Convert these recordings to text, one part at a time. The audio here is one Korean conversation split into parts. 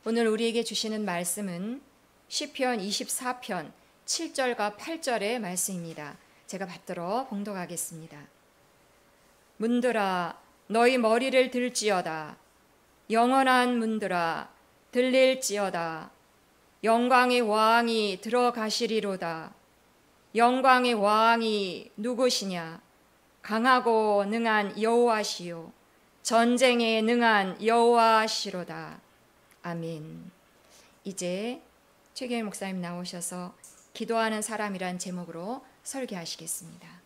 오늘 우리에게 주시는 말씀은 시편 24편 7절과 8절의 말씀입니다. 제가 받들어 봉독하겠습니다. 문들아 너희 머리를 들지어다. 영원한 문들아 들릴지어다. 영광의 왕이 들어가시리로다. 영광의 왕이 누구시냐? 강하고 능한 여호와시요 전쟁에 능한 여호와시로다. 아멘. 이제 최경일 목사님 나오셔서 기도하는 사람이란 제목으로 설교하시겠습니다.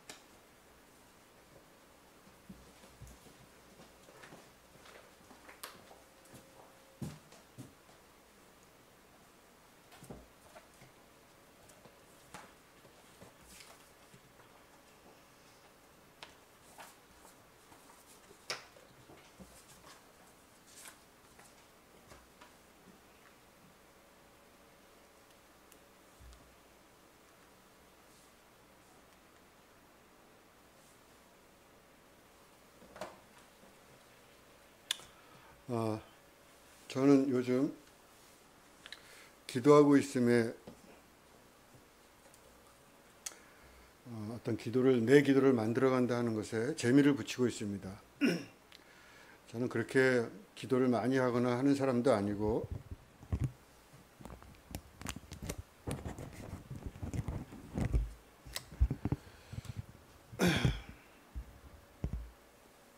저는 요즘 기도하고 있음에 어떤 내 기도를 만들어간다 하는 것에 재미를 붙이고 있습니다. 저는 그렇게 기도를 많이 하거나 하는 사람도 아니고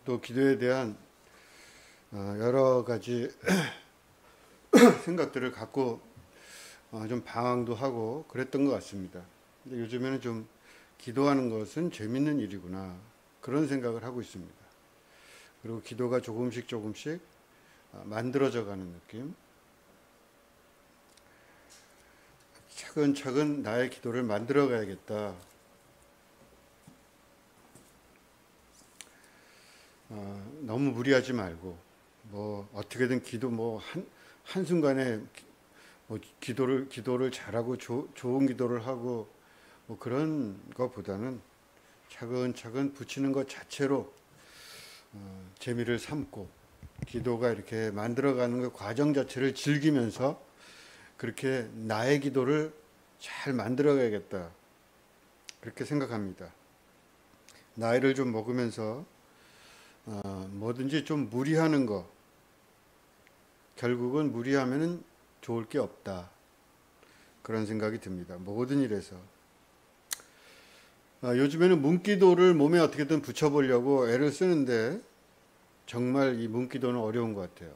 또 기도에 대한 여러 가지 생각들을 갖고 좀 방황도 하고 그랬던 것 같습니다. 근데 요즘에는 좀 기도하는 것은 재밌는 일이구나 그런 생각을 하고 있습니다. 그리고 기도가 조금씩 만들어져 가는 느낌, 차근차근 나의 기도를 만들어 가야겠다. 너무 무리하지 말고 어떻게든 기도 한순간에 기도를 잘하고 좋은 기도를 하고 그런 것보다는 차근차근 붙이는 것 자체로 재미를 삼고 기도가 이렇게 만들어가는 그 과정 자체를 즐기면서 그렇게 나의 기도를 잘 만들어가야겠다 그렇게 생각합니다. 나이를 좀 먹으면서 뭐든지 좀 무리하는 거 결국은 무리하면은 좋을 게 없다 그런 생각이 듭니다. 모든 일에서 요즘에는 문기도를 몸에 어떻게든 붙여보려고 애를 쓰는데 정말 이 문기도는 어려운 것 같아요.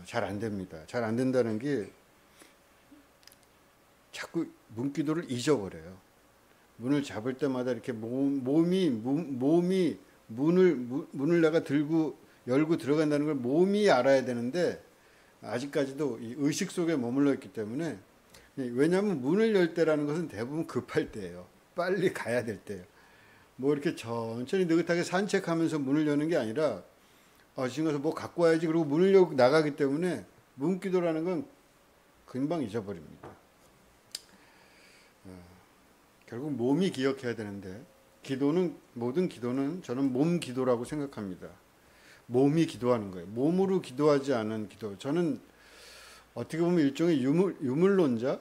잘 안 됩니다. 잘 안 된다는 게 자꾸 문기도를 잊어버려요. 문을 잡을 때마다 이렇게 몸이 문을 내가 열고 들어간다는 걸 몸이 알아야 되는데 아직까지도 이 의식 속에 머물러 있기 때문에, 왜냐하면 문을 열 때라는 것은 대부분 급할 때예요. 빨리 가야 될 때예요. 이렇게 천천히 느긋하게 산책하면서 문을 여는 게 아니라 지금 가서 뭐 갖고 와야지 그리고 문을 열고 나가기 때문에 문기도라는 건 금방 잊어버립니다. 결국 몸이 기억해야 되는데 모든 기도는 저는 몸 기도라고 생각합니다. 몸이 기도하는 거예요. 몸으로 기도하지 않은 기도. 저는 어떻게 보면 일종의 유물론자?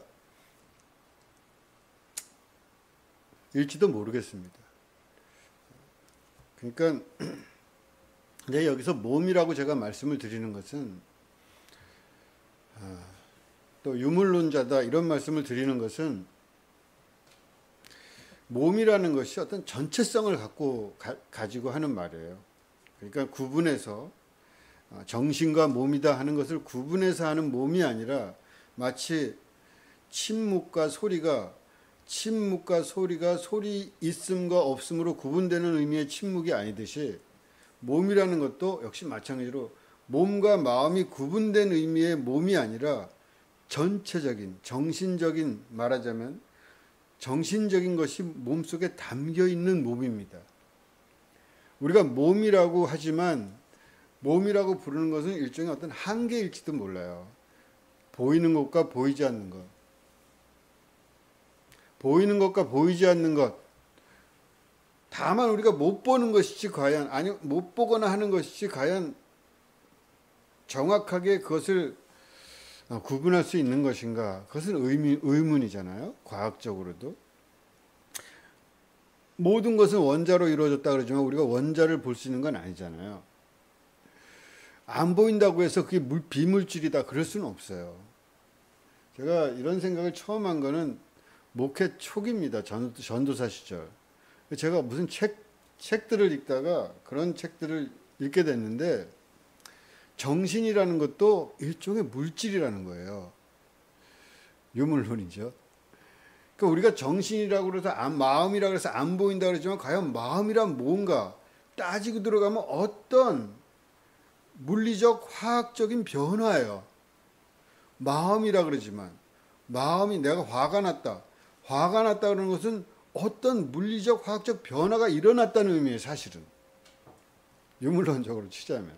일지도 모르겠습니다. 그러니까 여기서 몸이라고 제가 말씀을 드리는 것은 또 유물론자다 이런 말씀을 드리는 것은 몸이라는 것이 어떤 전체성을 가지고 하는 말이에요. 그러니까 구분해서 정신과 몸이다 하는 것을 구분해서 하는 몸이 아니라 마치 침묵과 소리가 소리 있음과 없음으로 구분되는 의미의 침묵이 아니듯이 몸이라는 것도 역시 마찬가지로 몸과 마음이 구분된 의미의 몸이 아니라 전체적인 정신적인, 말하자면 정신적인 것이 몸속에 담겨 있는 몸입니다. 우리가 몸이라고 하지만 몸이라고 부르는 것은 일종의 어떤 한계일지도 몰라요. 보이는 것과 보이지 않는 것. 보이는 것과 보이지 않는 것. 다만 우리가 못 보는 것이지 과연, 아니 못 보거나 하는 것이지 과연 정확하게 그것을 구분할 수 있는 것인가? 그것은 의문이잖아요. 과학적으로도. 모든 것은 원자로 이루어졌다 그러지만 우리가 원자를 볼 수 있는 건 아니잖아요. 안 보인다고 해서 그게 비물질이다 그럴 수는 없어요. 제가 이런 생각을 처음 한 거는 목회 초기입니다. 전도사 시절. 제가 무슨 책들을 읽다가 그런 책들을 읽게 됐는데 정신이라는 것도 일종의 물질이라는 거예요. 유물론이죠. 그러니까 우리가 정신이라고 그래서 마음이라고 해서 안 보인다 그러지만 과연 마음이란 뭔가 따지고 들어가면 어떤 물리적 화학적인 변화예요. 마음이라 그러지만 마음이 내가 화가 났다 그러는 것은 어떤 물리적 화학적 변화가 일어났다는 의미예요. 사실은 유물론적으로 치자면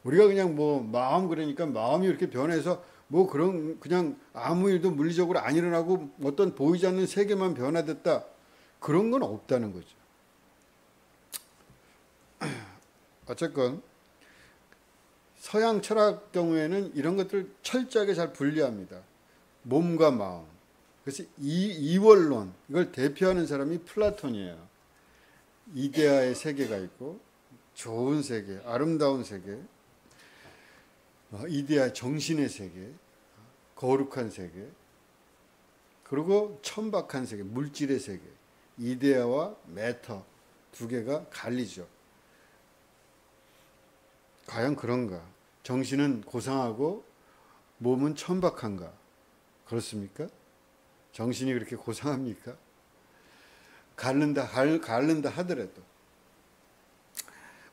우리가 그냥 뭐 마음 그러니까 마음이 이렇게 변해서 뭐 그런 그냥 아무 일도 물리적으로 안 일어나고 어떤 보이지 않는 세계만 변화됐다 그런 건 없다는 거죠. 어쨌건 서양 철학 경우에는 이런 것들을 철저하게 잘 분리합니다. 몸과 마음. 그래서 이원론 이걸 대표하는 사람이 플라톤이에요. 이데아의 세계가 있고 좋은 세계, 아름다운 세계, 이데아 정신의 세계, 거룩한 세계, 그리고 천박한 세계, 물질의 세계, 이데아와 매터 두 개가 갈리죠. 과연 그런가? 정신은 고상하고 몸은 천박한가? 그렇습니까? 정신이 그렇게 고상합니까? 갈른다 하더라도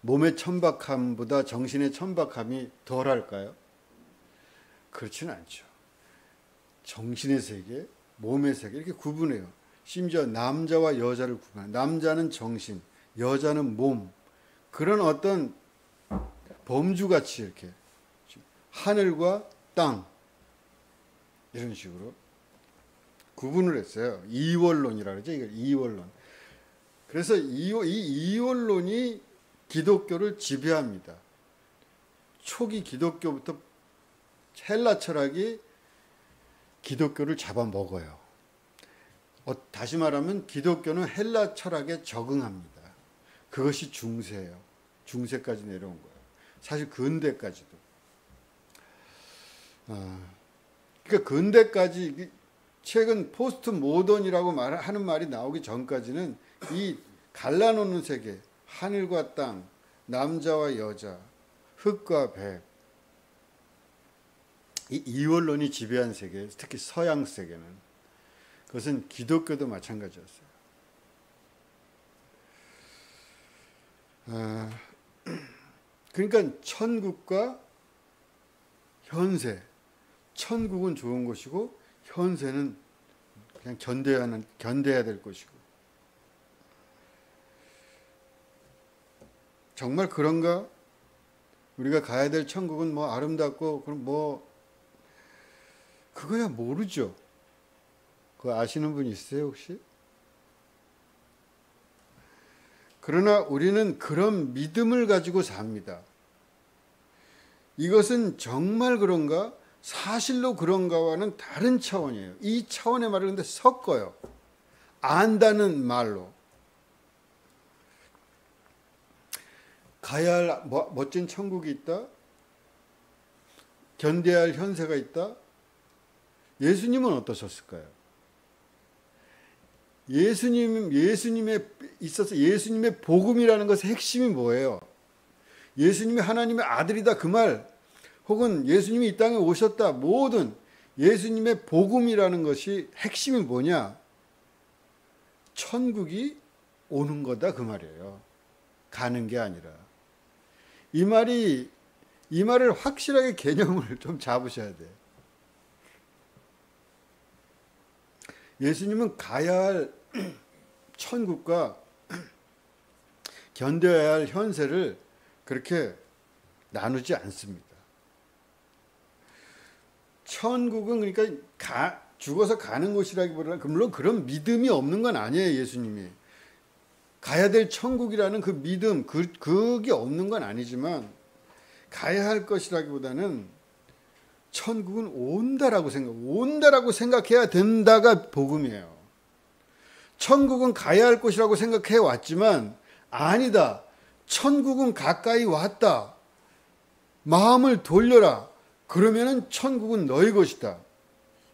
몸의 천박함보다 정신의 천박함이 덜할까요? 그렇지는 않죠. 정신의 세계, 몸의 세계 이렇게 구분해요. 심지어 남자와 여자를 구분해요. 남자는 정신, 여자는 몸. 그런 어떤 범주같이 이렇게 하늘과 땅 이런 식으로 구분을 했어요. 이원론이라 그러죠. 이걸 이원론. 그래서 이 이원론이 기독교를 지배합니다. 초기 기독교부터 헬라 철학이 기독교를 잡아먹어요. 다시 말하면 기독교는 헬라 철학에 적응합니다. 그것이 중세예요. 중세까지 내려온 거예요. 사실 근대까지도. 그러니까 근대까지 최근 포스트 모던이라고 하는 말이 나오기 전까지는 이 갈라놓는 세계, 하늘과 땅, 남자와 여자, 흙과 백, 이 이원론이 지배한 세계, 특히 서양 세계는 그것은 기독교도 마찬가지였어요. 그러니까 천국과 현세, 천국은 좋은 것이고 현세는 그냥 견뎌야 될 것이고. 정말 그런가? 우리가 가야 될 천국은 뭐 아름답고 그럼 뭐 그거야 모르죠. 그거 아시는 분 있어요 혹시? 그러나 우리는 그런 믿음을 가지고 삽니다. 이것은 정말 그런가? 사실로 그런가와는 다른 차원이에요. 이 차원의 말을 근데 섞어요. 안다는 말로. 가야 할 멋진 천국이 있다. 견뎌야 할 현세가 있다. 예수님은 어떠셨을까요? 예수님에 있어서 예수님의 복음이라는 것의 핵심이 뭐예요? 예수님이 하나님의 아들이다 그 말, 혹은 예수님이 이 땅에 오셨다, 모든 예수님의 복음이라는 것이 핵심이 뭐냐? 천국이 오는 거다 그 말이에요. 가는 게 아니라. 이 말을 확실하게 개념을 좀 잡으셔야 돼요. 예수님은 가야 할 천국과 견뎌야 할 현세를 그렇게 나누지 않습니다. 천국은 그러니까 죽어서 가는 곳이라기보다는 물론 그런 믿음이 없는 건 아니에요. 예수님이 가야 될 천국이라는 그 믿음 그게 없는 건 아니지만 가야 할 것이라기보다는 천국은 온다라고 생각해야 된다가 복음이에요. 천국은 가야 할 곳이라고 생각해 왔지만 아니다. 천국은 가까이 왔다. 마음을 돌려라. 그러면은 천국은 너희 것이다.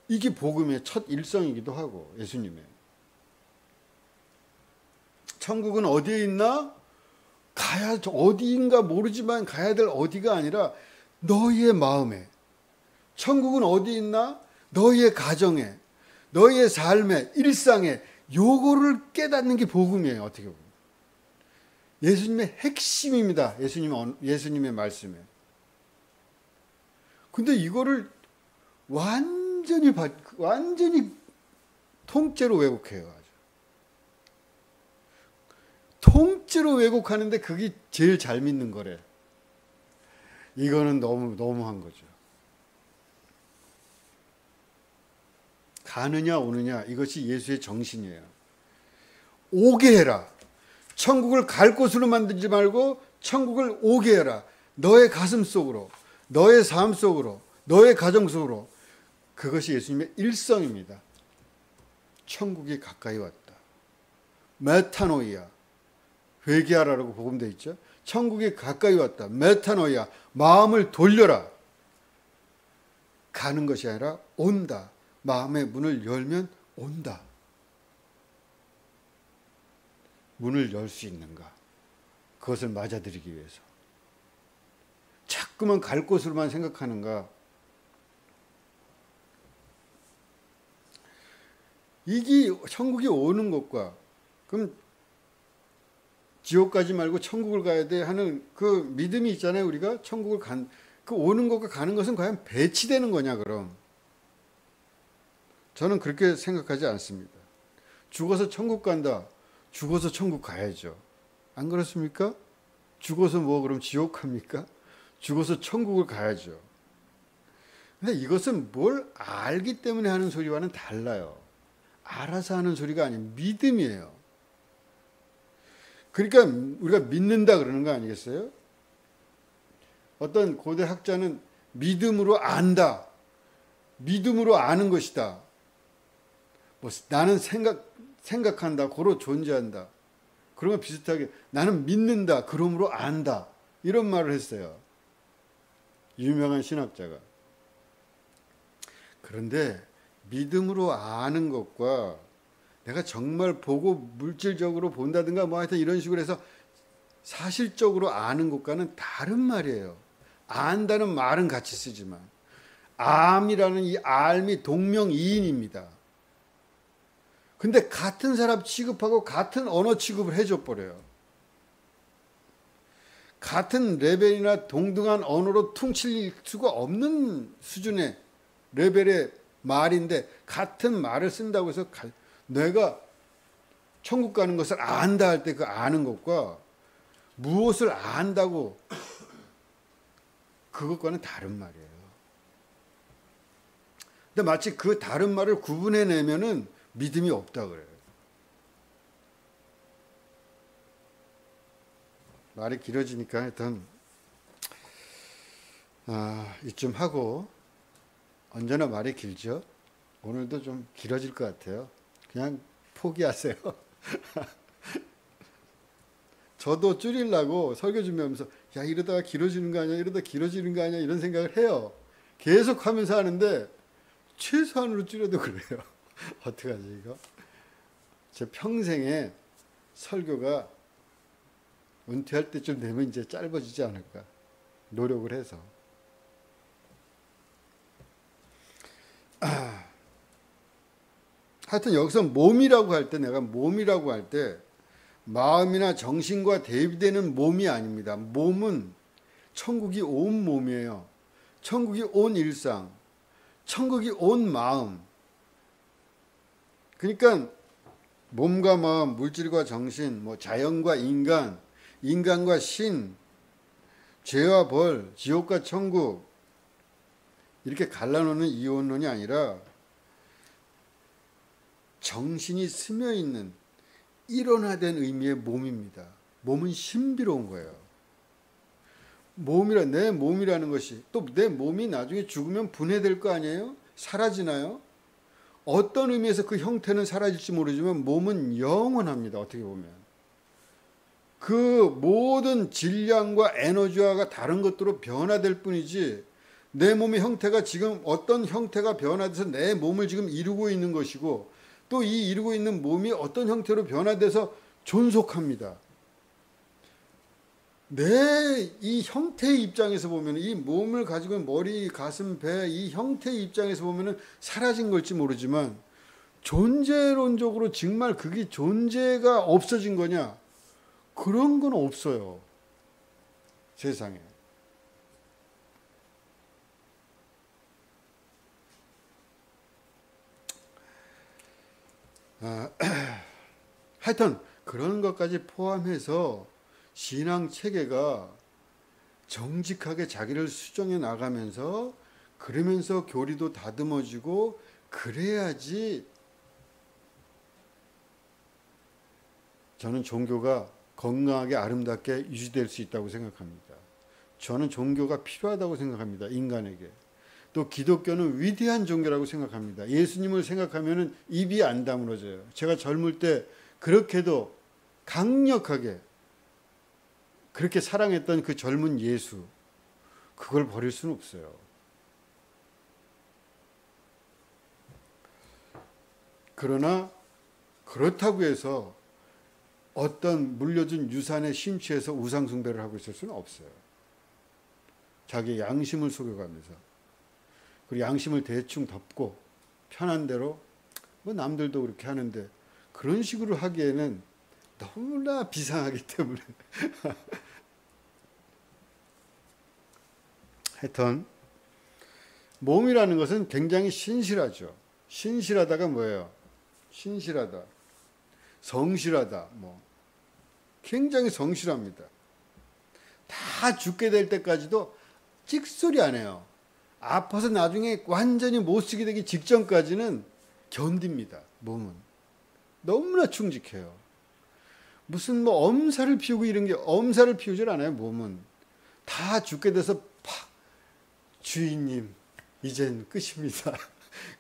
이게 복음의 첫 일성이기도 하고 예수님의. 천국은 어디에 있나? 어디인가 모르지만 가야 될 어디가 아니라 너희의 마음에. 천국은 어디 있나? 너희의 가정에, 너희의 삶에, 일상에. 요거를 깨닫는 게 복음이에요. 어떻게 보면. 예수님의 핵심입니다. 예수님의 말씀에. 근데 이거를 완전히 통째로 왜곡해요. 아주. 통째로 왜곡하는데 그게 제일 잘 믿는 거래. 이거는 너무한 거죠. 가느냐 오느냐 이것이 예수의 정신이에요. 오게 해라. 천국을 갈 곳으로 만들지 말고 천국을 오게 해라. 너의 가슴 속으로, 너의 삶 속으로, 너의 가정 속으로. 그것이 예수님의 일성입니다. 천국이 가까이 왔다. 메타노이아. 회개하라라고 복음되어 있죠. 천국이 가까이 왔다. 메타노이아. 마음을 돌려라. 가는 것이 아니라 온다. 마음의 문을 열면 온다. 문을 열 수 있는가? 그것을 맞아들이기 위해서. 자꾸만 갈 곳으로만 생각하는가? 이게 천국이 오는 것과 그럼 지옥 가지 말고 천국을 가야 돼 하는 그 믿음이 있잖아요. 우리가 천국을 그 오는 것과 가는 것은 과연 배치되는 거냐 그럼? 저는 그렇게 생각하지 않습니다. 죽어서 천국 간다. 죽어서 천국 가야죠. 안 그렇습니까? 죽어서 그럼 지옥 갑니까? 죽어서 천국을 가야죠. 근데 이것은 뭘 알기 때문에 하는 소리와는 달라요. 알아서 하는 소리가 아닌 믿음이에요. 그러니까 우리가 믿는다 그러는 거 아니겠어요? 어떤 고대 학자는 믿음으로 안다. 믿음으로 아는 것이다. 나는 생각한다. 고로 존재한다. 그런 거 비슷하게 나는 믿는다. 그러므로 안다. 이런 말을 했어요. 유명한 신학자가. 그런데 믿음으로 아는 것과 내가 정말 보고 물질적으로 본다든가 하여튼 이런 식으로 해서 사실적으로 아는 것과는 다른 말이에요. 안다는 말은 같이 쓰지만 암이라는 이 알미 동명이인입니다. 근데 같은 사람 취급하고 같은 언어 취급을 해줘 버려요. 같은 레벨이나 동등한 언어로 퉁칠 수가 없는 수준의 레벨의 말인데 같은 말을 쓴다고 해서 내가 천국 가는 것을 안다 할 때 그 아는 것과 무엇을 안다고 그것과는 다른 말이에요. 근데 마치 그 다른 말을 구분해내면은 믿음이 없다 그래요. 말이 길어지니까 일단 이쯤 하고 언제나 말이 길죠. 오늘도 좀 길어질 것 같아요. 그냥 포기하세요. 저도 줄이려고 설교 준비하면서 야 이러다가 길어지는 거 아니야 이러다 길어지는 거 아니야 이런 생각을 해요. 계속 하면서 하는데 최소한으로 줄여도 그래요. 어떡하지 이거? 제 평생에 설교가 은퇴할 때쯤 되면 이제 짧아지지 않을까 노력을 해서. 하여튼 여기서 몸이라고 할 때 내가 몸이라고 할 때 마음이나 정신과 대비되는 몸이 아닙니다. 몸은 천국이 온 몸이에요. 천국이 온 일상, 천국이 온 마음. 그러니까 몸과 마음, 물질과 정신, 자연과 인간, 인간과 신, 죄와 벌, 지옥과 천국 이렇게 갈라놓는 이원론이 아니라 정신이 스며있는 일원화된 의미의 몸입니다. 몸은 신비로운 거예요. 내 몸이라는 것이, 또 내 몸이 나중에 죽으면 분해될 거 아니에요? 사라지나요? 어떤 의미에서 그 형태는 사라질지 모르지만 몸은 영원합니다. 어떻게 보면. 그 모든 질량과 에너지화가 다른 것들로 변화될 뿐이지, 내 몸의 형태가 지금 어떤 형태가 변화돼서 내 몸을 지금 이루고 있는 것이고, 또 이 이루고 있는 몸이 어떤 형태로 변화돼서 존속합니다. 내 이 형태의 입장에서 보면, 이 몸을 가지고 있는 머리, 가슴, 배, 이 형태의 입장에서 보면 사라진 걸지 모르지만, 존재론적으로 정말 그게 존재가 없어진 거냐? 그런 건 없어요. 세상에. 하여튼 그런 것까지 포함해서 신앙 체계가 정직하게 자기를 수정해 나가면서, 그러면서 교리도 다듬어지고, 그래야지 저는 종교가 건강하게 아름답게 유지될 수 있다고 생각합니다. 저는 종교가 필요하다고 생각합니다. 인간에게. 또 기독교는 위대한 종교라고 생각합니다. 예수님을 생각하면 입이 안 다물어져요. 제가 젊을 때 그렇게도 강력하게 그렇게 사랑했던 그 젊은 예수, 그걸 버릴 수는 없어요. 그러나 그렇다고 해서 어떤 물려준 유산에 심취해서 우상 숭배를 하고 있을 수는 없어요. 자기의 양심을 속여가면서, 그리고 양심을 대충 덮고 편한 대로, 뭐 남들도 그렇게 하는데 그런 식으로 하기에는 너무나 비상하기 때문에 하여튼 몸이라는 것은 굉장히 신실하죠. 신실하다가 뭐예요? 신실하다, 성실하다, 뭐 굉장히 성실합니다. 다 죽게 될 때까지도 찍소리 안 해요. 아파서 나중에 완전히 못 쓰게 되기 직전까지는 견딥니다. 몸은 너무나 충직해요. 무슨 뭐 엄살을 피우고 이런 게, 엄살을 피우질 않아요. 몸은 다 죽게 돼서 팍, 주인님 이젠 끝입니다.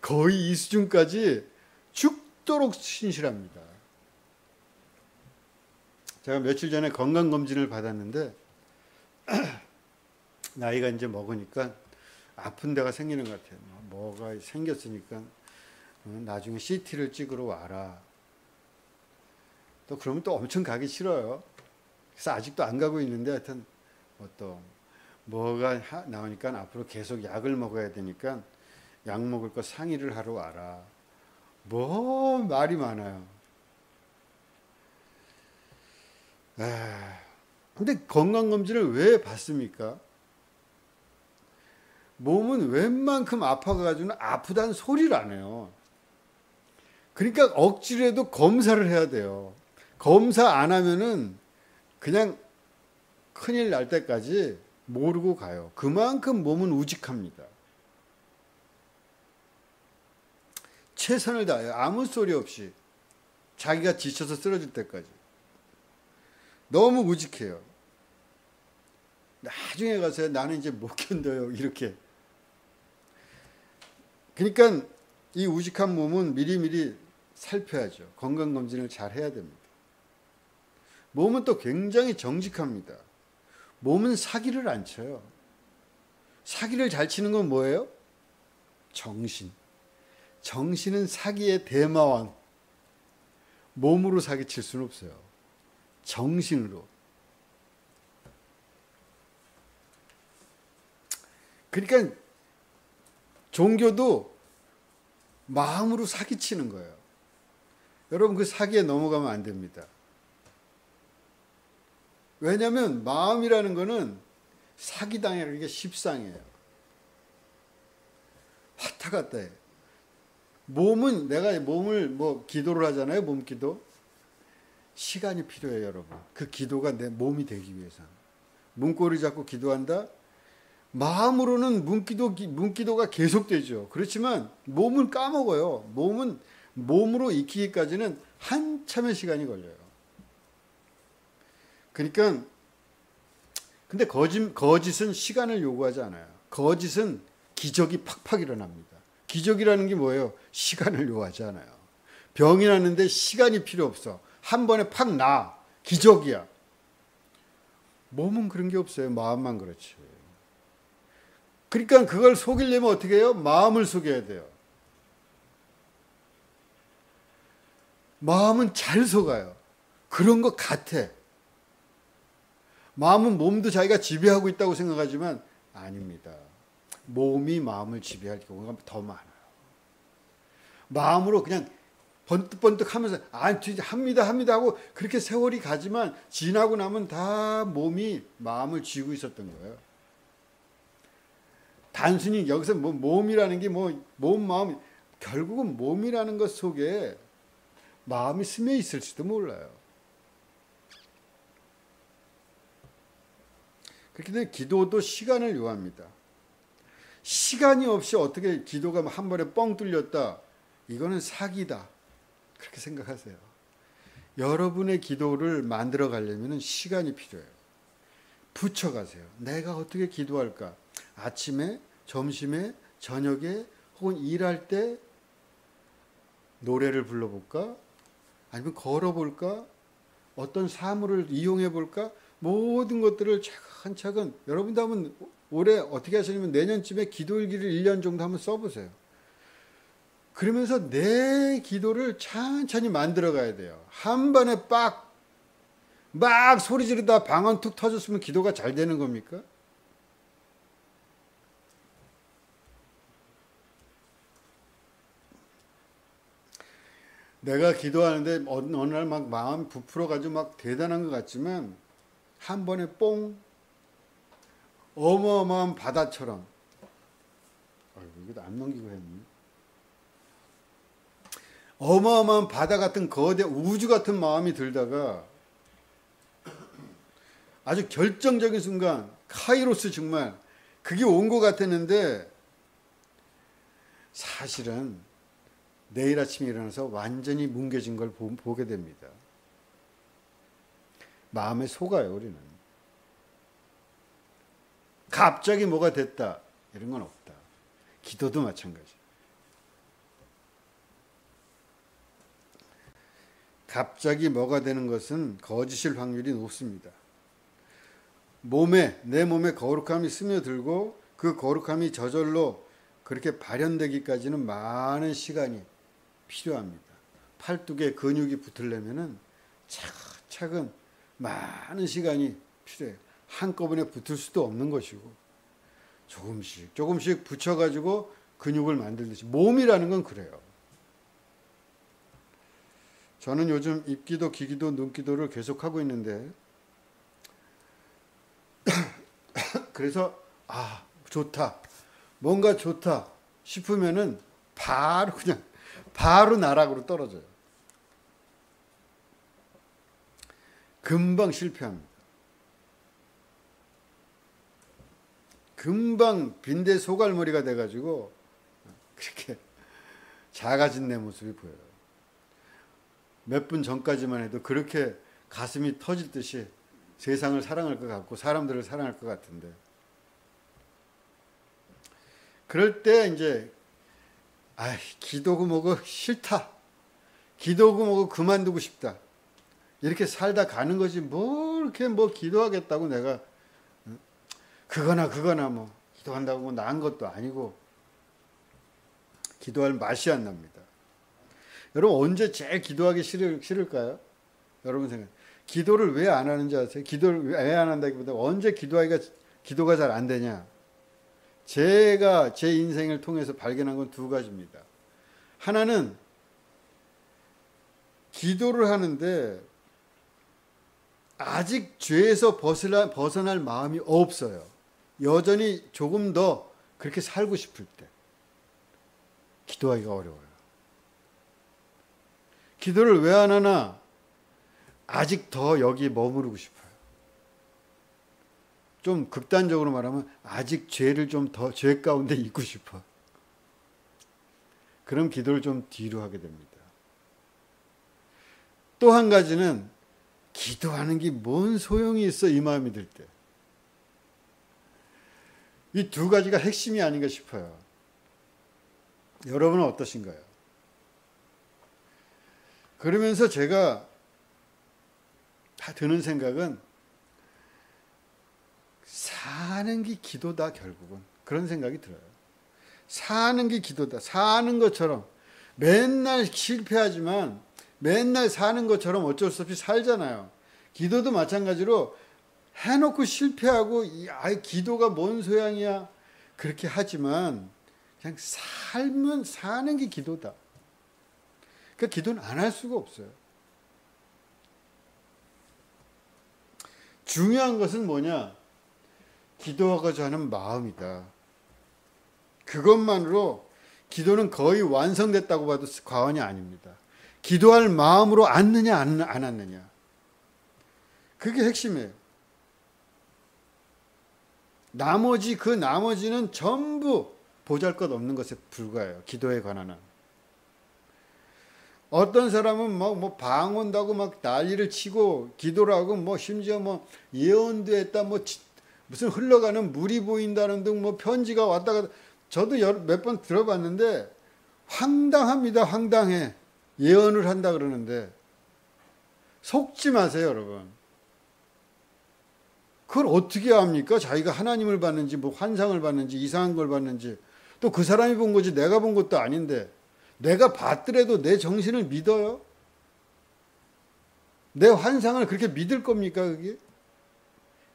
거의 이 수준까지 죽도록 신실합니다. 제가 며칠 전에 건강검진을 받았는데 나이가 이제 먹으니까 아픈 데가 생기는 것 같아요. 뭐가 생겼으니까 나중에 CT를 찍으러 와라. 또 그러면 또 엄청 가기 싫어요. 그래서 아직도 안 가고 있는데, 하여튼 또 뭐가 나오니까 앞으로 계속 약을 먹어야 되니까 약 먹을 거 상의를 하러 와라. 뭐 말이 많아요. 근데 건강검진을 왜 받습니까? 몸은 웬만큼 아파가지고는 아프다는 소리를 안 해요. 그러니까 억지로라도 검사를 해야 돼요. 검사 안 하면은 그냥 큰일 날 때까지 모르고 가요. 그만큼 몸은 우직합니다. 최선을 다해요. 아무 소리 없이. 자기가 지쳐서 쓰러질 때까지. 너무 우직해요. 나중에 가서 나는 이제 못 견뎌요. 이렇게. 그러니까 이 우직한 몸은 미리미리 살펴야죠. 건강검진을 잘 해야 됩니다. 몸은 또 굉장히 정직합니다. 몸은 사기를 안 쳐요. 사기를 잘 치는 건 뭐예요? 정신. 정신은 사기의 대마왕. 몸으로 사기칠 수는 없어요. 정신으로. 그러니까 종교도 마음으로 사기치는 거예요. 여러분, 그 사기에 넘어가면 안 됩니다. 왜냐하면 마음이라는 거는 사기당하는 게 십상이에요. 왔다 갔다 해. 몸은, 내가 몸을 뭐 기도를 하잖아요. 몸기도. 시간이 필요해요, 여러분. 그 기도가 내 몸이 되기 위해서. 문고리 잡고 기도한다? 마음으로는 문기도가 계속되죠. 그렇지만 몸은 까먹어요. 몸은 몸으로 익히기까지는 한참의 시간이 걸려요. 그러니까 근데 거짓은 시간을 요구하지 않아요. 거짓은 기적이 팍팍 일어납니다. 기적이라는 게 뭐예요? 시간을 요구하지 않아요. 병이 났는데 시간이 필요 없어. 한 번에 팍 나. 기적이야. 몸은 그런 게 없어요. 마음만 그렇지. 그러니까 그걸 속이려면 어떻게 해요? 마음을 속여야 돼요. 마음은 잘 속아요. 그런 것 같아. 마음은 몸도 자기가 지배하고 있다고 생각하지만 아닙니다. 몸이 마음을 지배할 경우가 더 많아요. 마음으로 그냥 번뜩번뜩 하면서 합니다 하고 그렇게 세월이 가지만 지나고 나면 다 몸이 마음을 쥐고 있었던 거예요. 단순히 여기서 뭐 몸이라는 게 뭐 몸 마음 결국은 몸이라는 것 속에 마음이 스며 있을지도 몰라요. 그렇기 때문에 기도도 시간을 요합니다. 시간이 없이 어떻게 기도가 한 번에 뻥 뚫렸다. 이거는 사기다. 그렇게 생각하세요. 여러분의 기도를 만들어 가려면 시간이 필요해요. 붙여가세요. 내가 어떻게 기도할까? 아침에, 점심에, 저녁에 혹은 일할 때 노래를 불러볼까? 아니면 걸어볼까? 어떤 사물을 이용해볼까? 모든 것들을 차근차근 여러분도 한번 올해 어떻게 하시냐면 내년쯤에 기도일기를 1년 정도 한번 써보세요. 그러면서 내 기도를 천천히 만들어 가야 돼요. 한 번에 막 소리 지르다 방언 툭 터졌으면 기도가 잘 되는 겁니까? 내가 기도하는데 어느 날 막 마음이 부풀어가지고 막 대단한 것 같지만 한 번에 뽕 어마어마한 바다처럼 이거 안 넘기고 했네. 어마어마한 바다 같은 거대 우주 같은 마음이 들다가 아주 결정적인 순간 카이로스 정말 그게 온 것 같았는데 사실은 내일 아침에 일어나서 완전히 뭉개진 걸 보게 됩니다. 마음에 속아요, 우리는. 갑자기 뭐가 됐다. 이런 건 없다. 기도도 마찬가지. 갑자기 뭐가 되는 것은 거짓일 확률이 높습니다. 내 몸에 거룩함이 스며들고 그 거룩함이 저절로 그렇게 발현되기까지는 많은 시간이 필요합니다. 팔뚝에 근육이 붙으려면은 차근차근 많은 시간이 필요해요. 한꺼번에 붙을 수도 없는 것이고 조금씩 붙여가지고 근육을 만들듯이 몸이라는 건 그래요. 저는 요즘 입기도, 귀기도, 눈기도를 계속하고 있는데 그래서 좋다, 뭔가 좋다 싶으면은 바로 나락으로 떨어져요. 금방 실패합니다. 금방 빈대 소갈머리가 돼가지고 그렇게 작아진 내 모습이 보여요. 몇 분 전까지만 해도 그렇게 가슴이 터질 듯이 세상을 사랑할 것 같고 사람들을 사랑할 것 같은데 그럴 때 이제 기도고 뭐고 싫다. 기도고 뭐고 그만두고 싶다. 이렇게 살다 가는 거지 이렇게 기도하겠다고 내가 그거나 뭐 기도한다고 뭐 나은 것도 아니고 기도할 맛이 안 납니다. 여러분 언제 제일 기도하기 싫을까요? 여러분 생각. 기도를 왜 안 하는지 아세요? 기도를 왜 안 한다기보다 언제 기도가 잘 안 되냐? 제가 제 인생을 통해서 발견한 건 두 가지입니다. 하나는 기도를 하는데 아직 죄에서 벗어날 마음이 없어요. 여전히 조금 더 그렇게 살고 싶을 때 기도하기가 어려워요. 기도를 왜 안 하나? 아직 더 여기 머무르고 싶어요. 좀 극단적으로 말하면 아직 죄를 좀 더 죄 가운데 있고 싶어. 그럼 기도를 좀 뒤로 하게 됩니다. 또 한 가지는 기도하는 게 뭔 소용이 있어 이 마음이 들 때. 이 두 가지가 핵심이 아닌가 싶어요. 여러분은 어떠신가요? 그러면서 제가 다 드는 생각은 사는 게 기도다, 결국은. 그런 생각이 들어요. 사는 게 기도다. 사는 것처럼 맨날 실패하지만 맨날 사는 것처럼 어쩔 수 없이 살잖아요. 기도도 마찬가지로 해놓고 실패하고 기도가 뭔 소양이야 그렇게 하지만 그냥 살면 사는 게 기도다. 그러니까 기도는 안 할 수가 없어요. 중요한 것은 뭐냐? 기도하고자 하는 마음이다. 그것만으로 기도는 거의 완성됐다고 봐도 과언이 아닙니다. 기도할 마음으로 앉느냐 안 앉느냐. 그게 핵심이에요. 그 나머지는 전부 보잘것없는 것에 불과해요. 기도에 관한은. 어떤 사람은 뭐 방언다고 막 난리를 치고 기도를 하고 심지어 예언도 했다 무슨 흘러가는 물이 보인다는 등 편지가 왔다 갔다. 저도 몇 번 들어봤는데 황당합니다. 황당해. 예언을 한다 그러는데 속지 마세요, 여러분. 그걸 어떻게 압니까? 자기가 하나님을 봤는지 환상을 봤는지 이상한 걸 봤는지 또 그 사람이 본 거지 내가 본 것도 아닌데 내가 봤더라도 내 정신을 믿어요? 내 환상을 그렇게 믿을 겁니까, 그게?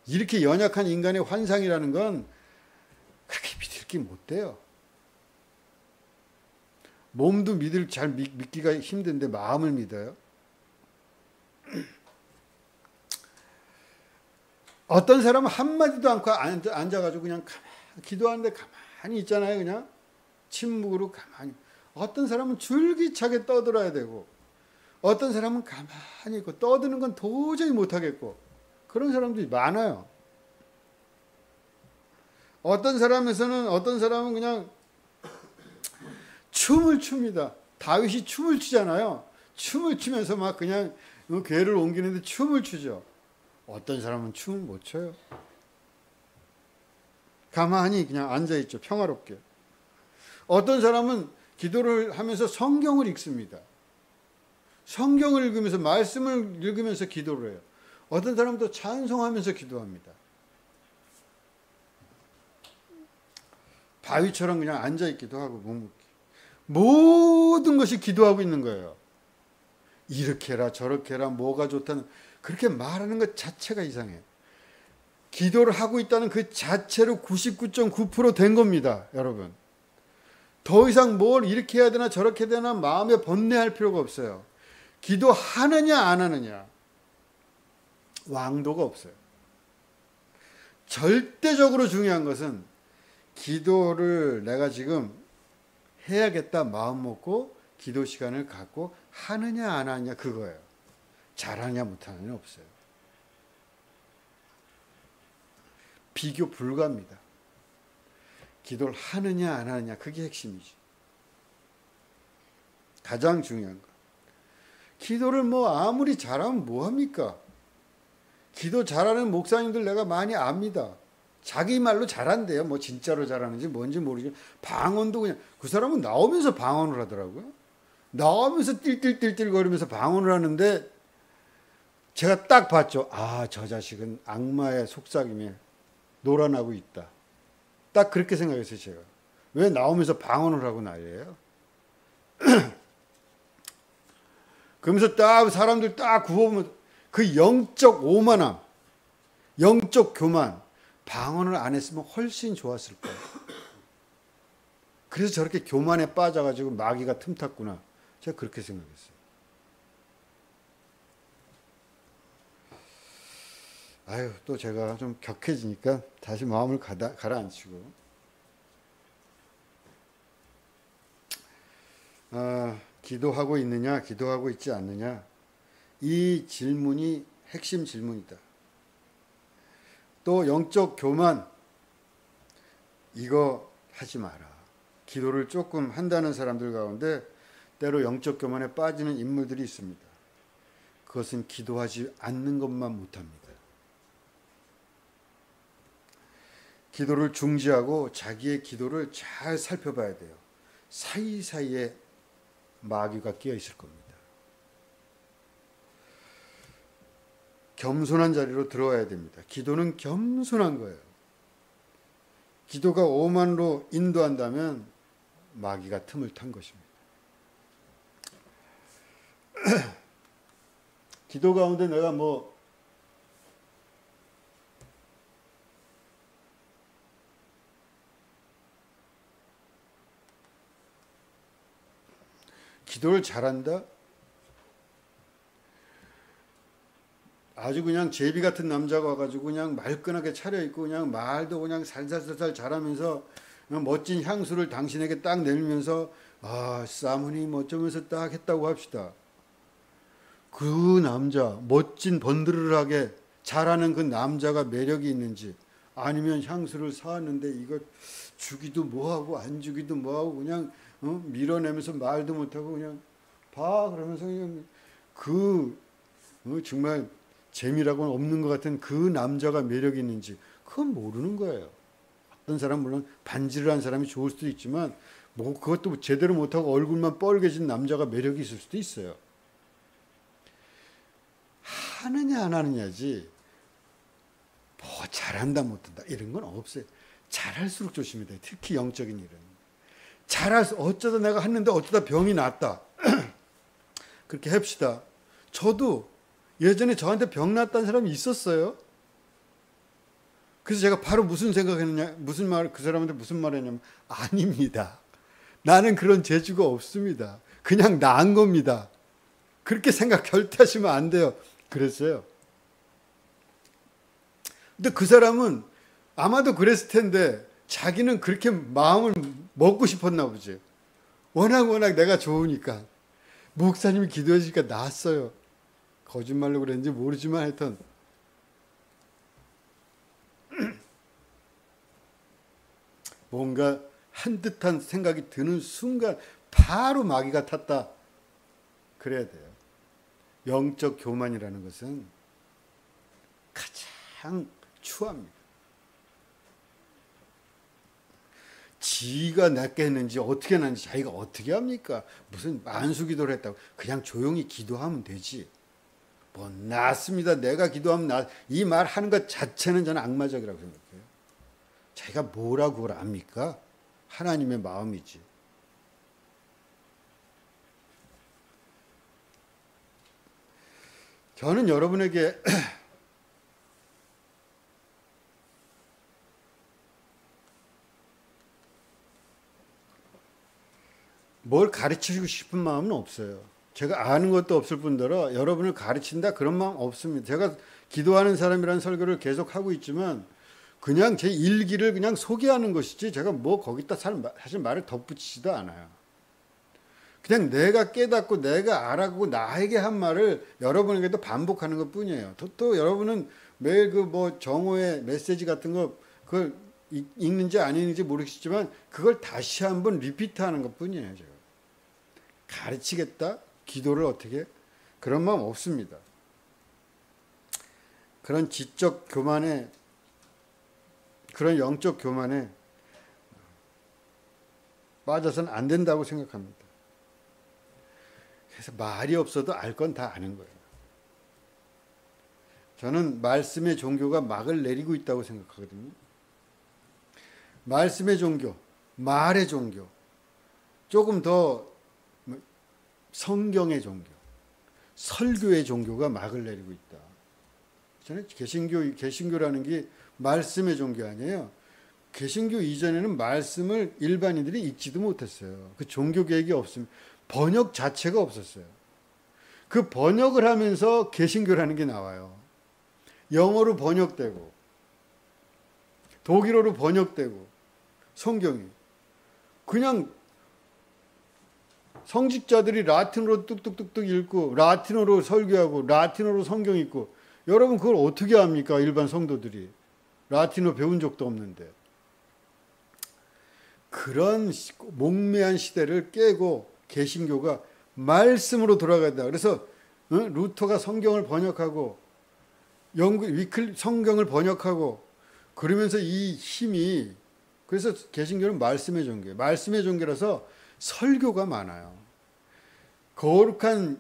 이렇게 연약한 인간의 환상이라는 건 그렇게 믿을 게 못 돼요. 몸도 잘 믿기가 힘든데 마음을 믿어요? 어떤 사람은 한마디도 않고 앉아가지고 그냥 기도하는데 가만히 있잖아요. 그냥 침묵으로 가만히. 어떤 사람은 줄기차게 떠들어야 되고 어떤 사람은 가만히 있고 떠드는 건 도저히 못하겠고 그런 사람들이 많아요. 어떤 사람은 그냥 춤을 춥니다. 다윗이 춤을 추잖아요. 춤을 추면서 막 그냥 괴를 옮기는데 춤을 추죠. 어떤 사람은 춤을 못 춰요. 가만히 그냥 앉아있죠. 평화롭게. 어떤 사람은 기도를 하면서 성경을 읽습니다. 성경을 읽으면서 말씀을 읽으면서 기도를 해요. 어떤 사람도 찬송하면서 기도합니다. 바위처럼 그냥 앉아있기도 하고 묵묵히. 모든 것이 기도하고 있는 거예요. 이렇게 해라 저렇게 해라 뭐가 좋다는 그렇게 말하는 것 자체가 이상해요. 기도를 하고 있다는 그 자체로 99.9% 된 겁니다. 여러분. 더 이상 뭘 이렇게 해야 되나 저렇게 해야 되나 마음에 번뇌할 필요가 없어요. 기도하느냐 안 하느냐 왕도가 없어요. 절대적으로 중요한 것은 기도를 내가 지금 해야겠다 마음 먹고 기도 시간을 갖고 하느냐 안 하느냐 그거예요. 잘하냐 못하느냐 없어요. 비교 불가합니다. 기도를 하느냐 안 하느냐 그게 핵심이지. 가장 중요한 거. 기도를 아무리 잘하면 뭐합니까? 기도 잘하는 목사님들 내가 많이 압니다. 자기 말로 잘한대요. 진짜로 잘하는지 뭔지 모르지만 방언도 그냥 그 사람은 나오면서 방언을 하더라고요. 나오면서 띨띨띨띨 거리면서 방언을 하는데 제가 딱 봤죠. 아, 저 자식은 악마의 속삭임에 놀아나고 있다. 딱 그렇게 생각했어요, 제가. 왜 나오면서 방언을 하고 난리예요? 그러면서 딱 사람들 딱 구워보면 그 영적 오만함, 영적 교만, 방언을 안 했으면 훨씬 좋았을 거예요. 그래서 저렇게 교만에 빠져가지고 마귀가 틈탔구나. 제가 그렇게 생각했어요. 아유, 또 제가 좀 격해지니까 다시 마음을 가라앉히고. 기도하고 있느냐, 기도하고 있지 않느냐. 이 질문이 핵심 질문이다. 또 영적 교만, 이거 하지 마라. 기도를 조금 한다는 사람들 가운데 때로 영적 교만에 빠지는 인물들이 있습니다. 그것은 기도하지 않는 것만 못합니다. 기도를 중지하고 자기의 기도를 잘 살펴봐야 돼요. 사이사이에 마귀가 끼어 있을 겁니다. 겸손한 자리로 들어와야 됩니다. 기도는 겸손한 거예요. 기도가 오만으로 인도한다면 마귀가 틈을 탄 것입니다. 기도 가운데 내가 기도를 잘한다? 아주 그냥 제비 같은 남자가 와가지고 그냥 말끈하게 차려입고 그냥 말도 그냥 살살살살 잘하면서 그냥 멋진 향수를 당신에게 딱 내밀면서 사모님 어쩌면서 딱 했다고 합시다. 그 남자 멋진 번드르르하게 잘하는 그 남자가 매력이 있는지, 아니면 향수를 사왔는데 이거 주기도 뭐하고 안 주기도 뭐하고 그냥 밀어내면서 말도 못하고 그냥 봐 그러면서 그냥 정말 재미라고는 없는 것 같은 그 남자가 매력이 있는지 그건 모르는 거예요. 어떤 사람 물론 반지를 사람이 좋을 수도 있지만 그것도 제대로 못하고 얼굴만 뻘개진 남자가 매력이 있을 수도 있어요. 하느냐 안 하느냐지 잘한다 못한다 이런 건 없어요. 잘할수록 조심해야 돼요. 특히 영적인 일은. 어쩌다 내가 했는데 어쩌다 병이 났다. 그렇게 합시다. 저도 예전에 저한테 병 났다는 사람이 있었어요. 그래서 제가 바로 무슨 생각했느냐, 그 사람한테 무슨 말 했냐면, 아닙니다. 나는 그런 재주가 없습니다. 그냥 나은 겁니다. 그렇게 결대하시면 안 돼요. 그랬어요. 근데 그 사람은 아마도 그랬을 텐데, 자기는 그렇게 마음을 먹고 싶었나 보지. 워낙 내가 좋으니까. 목사님이 기도해 주니까 나았어요. 거짓말로 그랬는지 모르지만 하여튼 뭔가 한 듯한 생각이 드는 순간 바로 마귀가 탔다. 그래야 돼요. 영적 교만이라는 것은 가장 추합니다. 지가 낫게 했는지 어떻게 했는지 자기가 어떻게 합니까? 무슨 만수기도를 했다고 그냥 조용히 기도하면 되지. 낫습니다. 내가 기도하면 이 말 하는 것 자체는 저는 악마적이라고 생각해요. 자기가 뭐라고 그걸 압니까? 하나님의 마음이지. 저는 여러분에게 뭘 가르치고 싶은 마음은 없어요. 제가 아는 것도 없을 뿐더러 여러분을 가르친다 그런 마음 없습니다. 제가 기도하는 사람이라는 설교를 계속 하고 있지만 그냥 제 일기를 그냥 소개하는 것이지 제가 거기다 사실 말을 덧붙이지도 않아요. 그냥 내가 깨닫고 내가 알아가고 나에게 한 말을 여러분에게도 반복하는 것 뿐이에요. 또 여러분은 매일 정오의 메시지 같은 거 그걸 읽는지 안 읽는지 모르겠지만 그걸 다시 한번 리피트하는 것 뿐이에요. 제가 가르치겠다? 기도를 어떻게? 그런 마음 없습니다. 그런 지적 교만에, 그런 영적 교만에 빠져서는 안 된다고 생각합니다. 그래서 말이 없어도 알 건 다 아는 거예요. 저는 말씀의 종교가 막을 내리고 있다고 생각하거든요. 말씀의 종교, 말의 종교, 조금 더 성경의 종교, 설교의 종교가 막을 내리고 있다. 저는 개신교라는 게 말씀의 종교 아니에요. 개신교 이전에는 말씀을 일반인들이 읽지도 못했어요. 그 종교 계획이 없으면 번역 자체가 없었어요. 그 번역을 하면서 개신교라는 게 나와요. 영어로 번역되고 독일어로 번역되고 성경이 그냥 성직자들이 라틴어로 뚝뚝뚝뚝 읽고 라틴어로 설교하고 라틴어로 성경 읽고 여러분 그걸 어떻게 합니까? 일반 성도들이 라틴어 배운 적도 없는데. 그런 목매한 시대를 깨고 개신교가 말씀으로 돌아간다. 그래서 루터가 성경을 번역하고 성경을 번역하고 그러면서 이 힘이, 그래서 개신교는 말씀의 종교예요. 말씀의 종교라서 설교가 많아요. 거룩한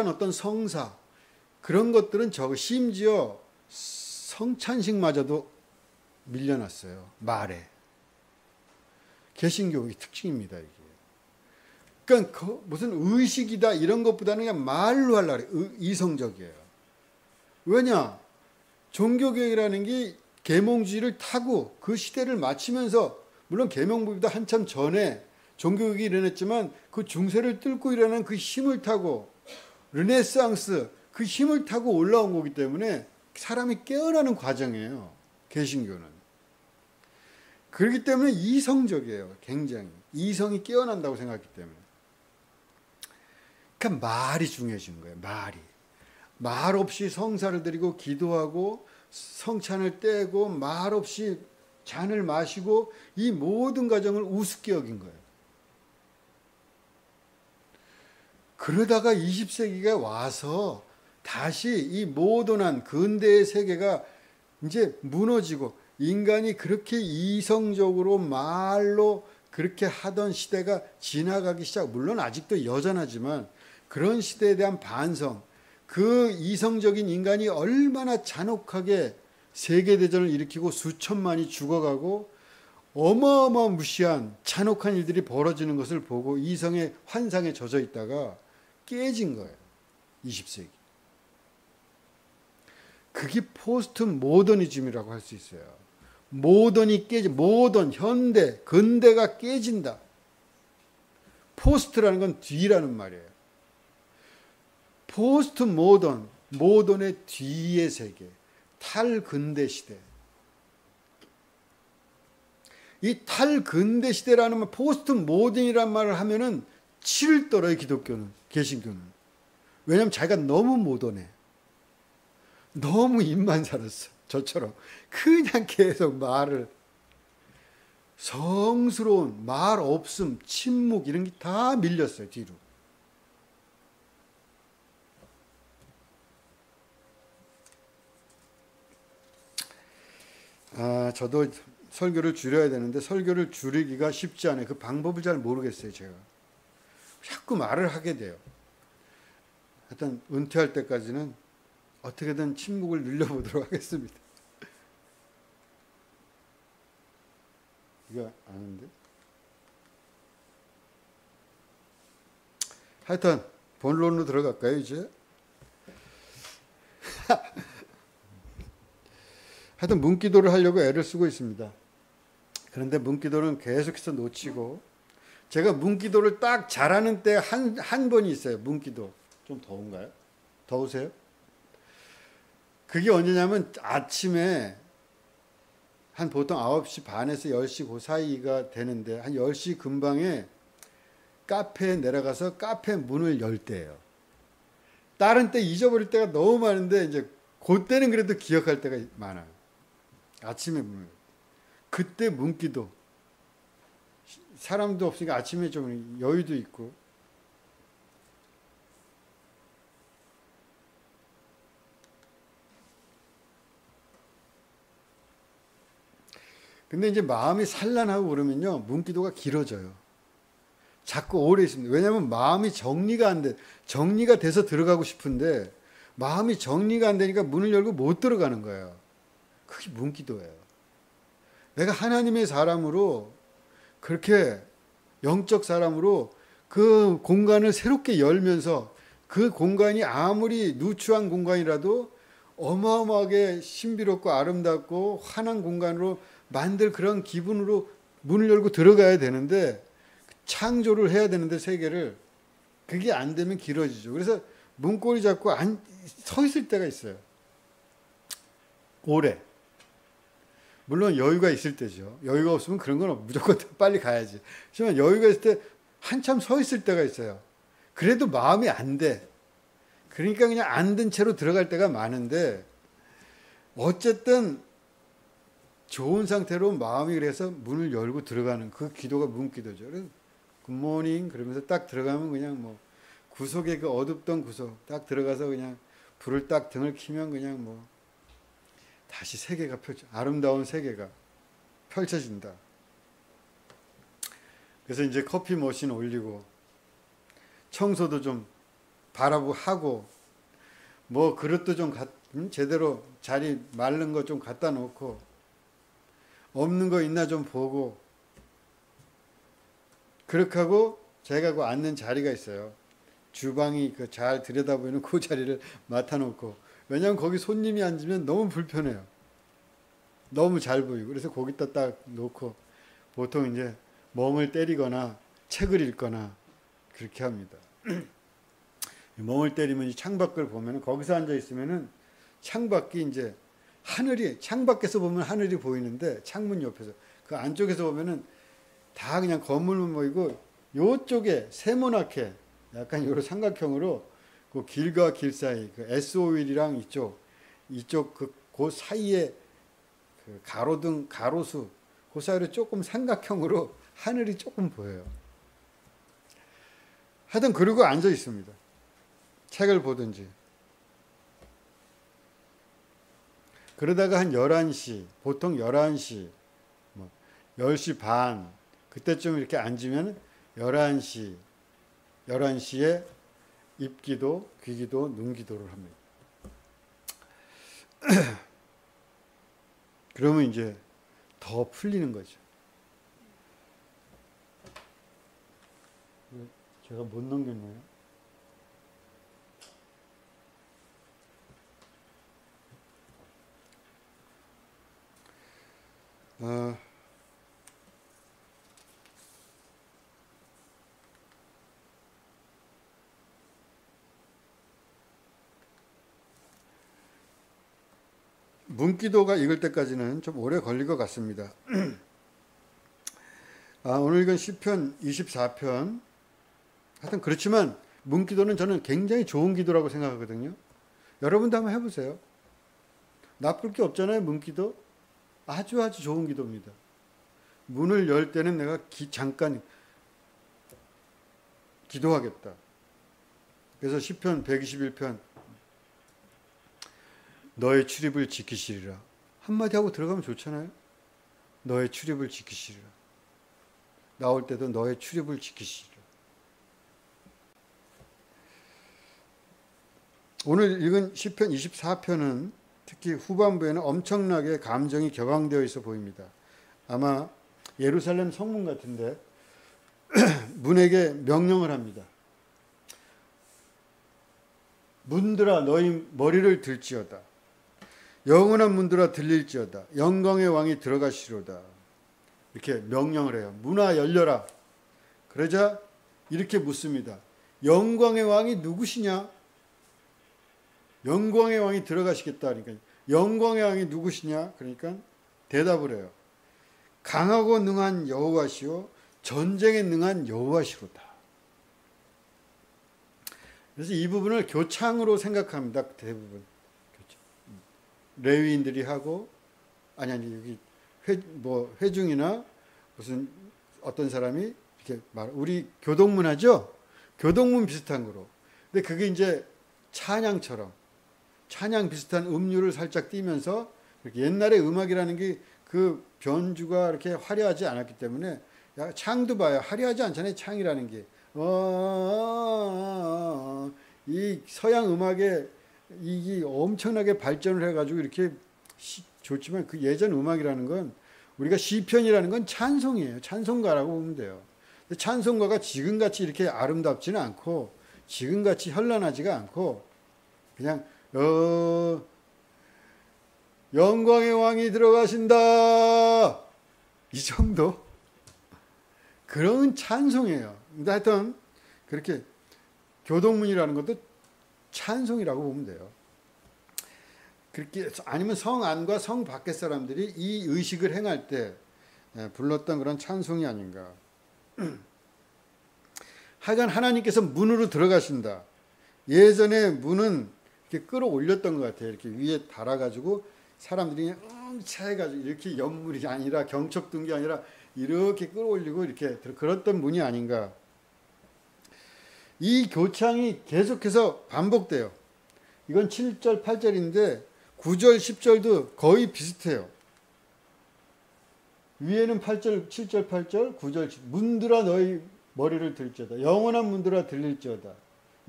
어떤 성사, 그런 것들은 심지어 성찬식마저도 밀려났어요. 말에. 개신교의 특징입니다, 이게. 그러니까 무슨 의식이다 이런 것보다는 그냥 말로 하려고 그래요. 이성적이에요. 왜냐? 종교개혁이라는 게 계몽주의를 타고 그 시대를 맞추면서, 물론 계명보다 한참 전에 종교개혁이 일어났지만 그 중세를 뚫고 일어난 그 힘을 타고, 르네상스 그 힘을 타고 올라온 거기 때문에 사람이 깨어나는 과정이에요. 개신교는. 그렇기 때문에 이성적이에요. 굉장히. 이성이 깨어난다고 생각했기 때문에. 그러니까 말이 중요해진 거예요. 말 없이 성사를 드리고 기도하고 성찬을 떼고 말 없이 잔을 마시고 이 모든 과정을 우습게 여긴 거예요. 그러다가 20세기가 와서 다시 이 모던한 근대의 세계가 이제 무너지고 인간이 그렇게 이성적으로 말로 그렇게 하던 시대가 지나가기 시작. 물론 아직도 여전하지만 그런 시대에 대한 반성, 그 이성적인 인간이 얼마나 잔혹하게 세계대전을 일으키고 수천만이 죽어가고 어마어마무시한 잔혹한 일들이 벌어지는 것을 보고 이성의 환상에 젖어 있다가 깨진 거예요. 20세기. 그게 포스트 모더니즘이라고 할 수 있어요. 모던이 현대, 근대가 깨진다. 포스트라는 건 뒤라는 말이에요. 포스트 모던의 뒤의 세계, 탈근대 시대. 이 탈근대 시대라는 말, 포스트 모던이라는 말을 하면은 치를 떨어요, 기독교는, 개신교는. 왜냐하면 자기가 너무 모던해. 너무 입만 살았어. 저처럼. 그냥 계속 말을. 성스러운 말 없음, 침묵 이런 게 다 밀렸어요, 뒤로. 저도 설교를 줄여야 되는데 설교를 줄이기가 쉽지 않아요. 그 방법을 잘 모르겠어요, 제가. 자꾸 말을 하게 돼요. 하여튼 은퇴할 때까지는 어떻게든 침묵을 늘려보도록 하겠습니다. 이거 아는데? 하여튼 본론으로 들어갈까요, 이제? 하여튼 문기도를 하려고 애를 쓰고 있습니다. 그런데 문기도는 계속해서 놓치고, 제가 문기도를 딱 잘하는 때 한 번이 있어요. 문기도. 좀 더운가요? 더우세요? 그게 언제냐면 아침에 한 보통 9시 반에서 10시 그 사이가 되는데 한 10시 근방에 카페에 내려가서 카페 문을 열 때예요. 다른 때 잊어버릴 때가 너무 많은데 이제 그때는 그래도 기억할 때가 많아요. 아침에 문을. 그때 문기도. 사람도 없으니까 아침에 좀 여유도 있고. 근데 이제 마음이 산란하고 그러면요, 문기도가 길어져요. 자꾸 오래 있습니다. 왜냐하면 마음이 정리가 돼서 들어가고 싶은데 마음이 정리가 안 되니까 문을 열고 못 들어가는 거예요. 그게 문기도예요. 내가 하나님의 사람으로, 그렇게 영적 사람으로 그 공간을 새롭게 열면서 그 공간이 아무리 누추한 공간이라도 어마어마하게 신비롭고 아름답고 환한 공간으로 만들 그런 기분으로 문을 열고 들어가야 되는데, 창조를 해야 되는데 세계를, 그게 안 되면 길어지죠. 그래서 문고리 잡고 서 있을 때가 있어요. 오래. 물론 여유가 있을 때죠. 여유가 없으면 그런 건 무조건 빨리 가야지. 하지만 여유가 있을 때 한참 서 있을 때가 있어요. 그래도 마음이 안 돼. 그러니까 그냥 안 든 채로 들어갈 때가 많은데, 어쨌든 좋은 상태로 마음이 그래서 문을 열고 들어가는 그 기도가 문기도죠. 그래서 굿모닝 그러면서 딱 들어가면 그냥 뭐 구석에 그 어둡던 구석 딱 들어가서 그냥 불을 딱 등을 켜면 그냥 뭐 다시 세계가 아름다운 세계가 펼쳐진다. 그래서 이제 커피 머신 올리고 청소도 좀 바라보고 하고 뭐 그릇도 좀 제대로 자리 마른 거 좀 갖다 놓고 없는 거 있나 좀 보고 그렇게 하고 제가 그 앉는 자리가 있어요. 주방이 그 잘 들여다보이는 그 자리를 맡아놓고 왜냐하면 거기 손님이 앉으면 너무 불편해요. 너무 잘 보이고 그래서 거기다 딱 놓고 보통 이제 멍을 때리거나 책을 읽거나 그렇게 합니다. 멍을 때리면 창밖을 보면 거기서 앉아 있으면은 창밖이 이제 하늘이 창밖에서 보면 하늘이 보이는데 창문 옆에서 그 안쪽에서 보면은 다 그냥 건물만 보이고 요쪽에 세모나게 약간 요런 삼각형으로 그 길과 길 사이 그 SO일이랑 이쪽 그 사이에 그 가로등 가로수 그 사이로 조금 삼각형으로 하늘이 조금 보여요. 하여튼 그러고 앉아 있습니다. 책을 보든지. 그러다가 한 11시, 보통 11시, 뭐 10시 반, 그때쯤 이렇게 앉으면 11시에 입기도, 귀기도, 눈기도를 합니다. 그러면 이제 더 풀리는 거죠. 제가 못 넘겼네요. 문기도가 읽을 때까지는 좀 오래 걸릴 것 같습니다. 오늘 이건 시편 24편. 하여튼 그렇지만 문기도는 저는 굉장히 좋은 기도라고 생각하거든요. 여러분도 한번 해보세요. 나쁠 게 없잖아요. 문기도. 아주 좋은 기도입니다. 문을 열 때는 내가 잠깐 기도하겠다. 그래서 시편 121편 너의 출입을 지키시리라. 한마디 하고 들어가면 좋잖아요. 너의 출입을 지키시리라. 나올 때도 너의 출입을 지키시리라. 오늘 읽은 시편 24편은 특히 후반부에는 엄청나게 감정이 격앙되어 있어 보입니다. 아마 예루살렘 성문 같은데 문에게 명령을 합니다. 문들아 너희 머리를 들지어다. 영원한 문들아 들릴지어다. 영광의 왕이 들어가시로다. 이렇게 명령을 해요. 문아 열려라. 그러자 이렇게 묻습니다. 영광의 왕이 누구시냐? 영광의 왕이 들어가시겠다. 그러니까 영광의 왕이 누구시냐? 그러니까 대답을 해요. 강하고 능한 여호와시오 전쟁에 능한 여호와시로다. 그래서 이 부분을 교창으로 생각합니다. 대부분 교창. 레위인들이 하고 아니 여기 회중이나 무슨 어떤 사람이 이렇게 우리 교동문 하죠? 교동문 비슷한 거로. 근데 그게 이제 찬양 비슷한 음률을 살짝 띄면서 옛날에 음악이라는 게 그 변주가 이렇게 화려하지 않았기 때문에 창도 봐요. 화려하지 않잖아요. 창이라는 게. 이 서양 음악에 이게 엄청나게 발전을 해가지고 이렇게 좋지만 그 예전 음악이라는 건 우리가 시편이라는 건 찬송이에요. 찬송가라고 보면 돼요. 근데 찬송가가 지금같이 이렇게 아름답지는 않고 지금같이 현란하지가 않고 그냥 영광의 왕이 들어가신다 이 정도 그런 찬송이에요. 근데 하여튼 그렇게 교동문이라는 것도 찬송이라고 보면 돼요. 그렇게 아니면 성 안과 성 밖의 사람들이 이 의식을 행할 때 불렀던 그런 찬송이 아닌가. 하여간 하나님께서 문으로 들어가신다. 예전에 문은 이렇게 끌어올렸던 것 같아요. 이렇게 위에 달아가지고 사람들이 차해가지고 이렇게 연물이 아니라 경첩 둔 게 아니라 이렇게 끌어올리고 이렇게 그랬던 문이 아닌가. 이 교창이 계속해서 반복돼요. 이건 7절, 8절인데 9절, 10절도 거의 비슷해요. 위에는 8절, 7절, 8절, 9절, 10절. 문들아 너희 머리를 들지어다. 영원한 문들아 들릴지어다.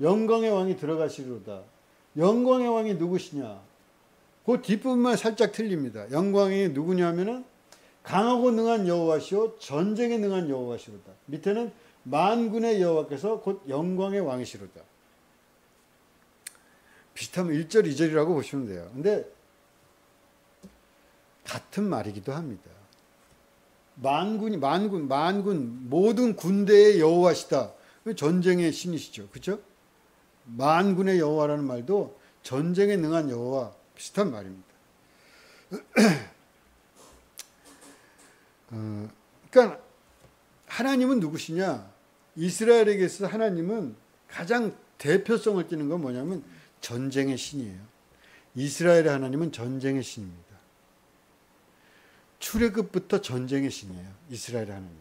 영광의 왕이 들어가시리로다. 영광의 왕이 누구시냐? 그 뒷부분만 살짝 틀립니다. 영광이 누구냐면은 강하고 능한 여호와시오 전쟁에 능한 여호와시로다. 밑에는 만군의 여호와께서 곧 영광의 왕이시로다. 비슷하면 1절, 2절이라고 보시면 돼요. 근데 같은 말이기도 합니다. 만군, 모든 군대의 여호와시다. 전쟁의 신이시죠. 그렇죠? 만군의 여호와라는 말도 전쟁에 능한 여호와 비슷한 말입니다. 그러니까 하나님은 누구시냐? 이스라엘에게서 하나님은 가장 대표성을 띠는 건 뭐냐면 전쟁의 신이에요. 이스라엘의 하나님은 전쟁의 신입니다. 출애굽부터 전쟁의 신이에요. 이스라엘의 하나님.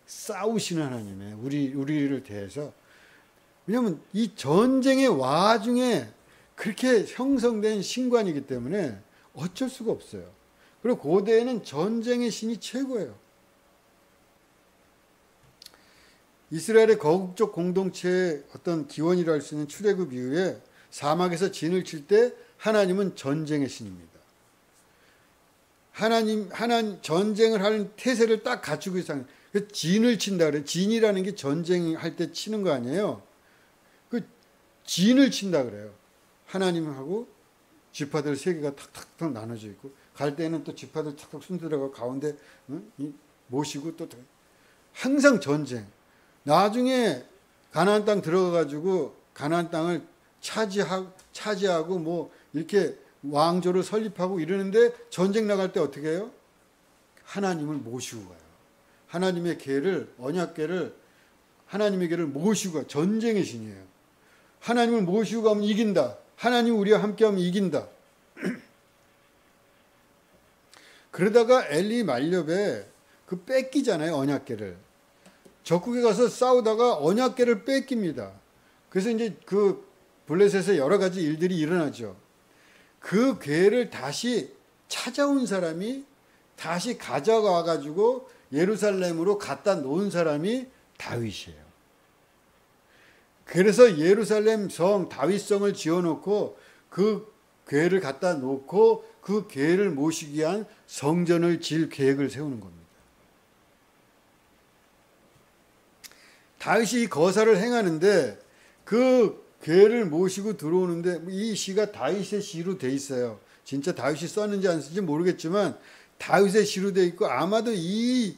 싸우시는 하나님이에요. 우리를 대해서. 왜냐하면 이 전쟁의 와중에 그렇게 형성된 신관이기 때문에 어쩔 수가 없어요. 그리고 고대에는 전쟁의 신이 최고예요. 이스라엘의 거국적 공동체의 어떤 기원이라 할 수 있는 출애굽 이후에 사막에서 진을 칠 때 하나님은 전쟁의 신입니다. 하나님 전쟁을 하는 태세를 딱 갖추고 있어요. 진을 친다 그래요. 진이라는 게 전쟁할 때 치는 거 아니에요. 그 진을 친다 그래요. 하나님하고 지파들 세 개가 탁탁탁 나눠져 있고 갈 때는 또 지파들 탁탁 손들어가 가운데 모시고 또 항상 전쟁. 나중에 가나안 땅 들어가가지고 가나안 땅을 차지하고 뭐 이렇게 왕조를 설립하고 이러는데 전쟁 나갈 때 어떻게 해요? 하나님을 모시고 가요. 하나님의 계를 언약계를 하나님의 계를 모시고 가요. 전쟁의 신이에요. 하나님을 모시고 가면 이긴다. 하나님 우리와 함께하면 이긴다. 그러다가 엘리 말렵에 그 뺏기잖아요. 언약계를. 적국에 가서 싸우다가 언약계를 뺏깁니다. 그래서 이제 그 블레셋에 여러 가지 일들이 일어나죠. 그 궤를 다시 찾아온 사람이 다시 가져와 가지고 예루살렘으로 갖다 놓은 사람이 다윗이에요. 그래서 예루살렘 성 다윗성을 지어놓고 그 궤를 갖다 놓고 그 궤를 모시기 위한 성전을 지을 계획을 세우는 겁니다. 다윗이 거사를 행하는데 그 궤를 모시고 들어오는데 이 시가 다윗의 시로 돼 있어요. 진짜 다윗이 썼는지 안 썼는지 모르겠지만 다윗의 시로 돼 있고 아마도 이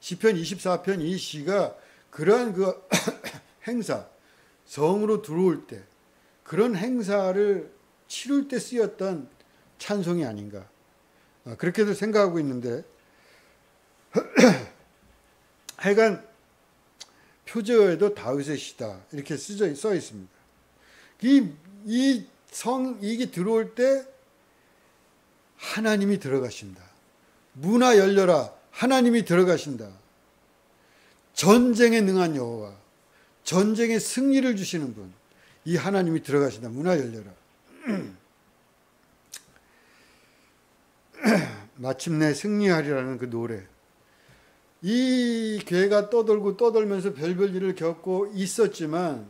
시편 24편 이 시가 그러한 그 행사 성으로 들어올 때 그런 행사를 치룰 때 쓰였던 찬송이 아닌가 그렇게도 생각하고 있는데 하여간 표제어에도 다윗의 시다 이렇게 써 있습니다. 이게 들어올 때 하나님이 들어가신다. 문화 열려라. 하나님이 들어가신다. 전쟁에 능한 여호와, 전쟁에 승리를 주시는 분, 이 하나님이 들어가신다. 문화 열려라. 마침내 승리하리라는 그 노래. 이 괴가 떠돌면서 별별 일을 겪고 있었지만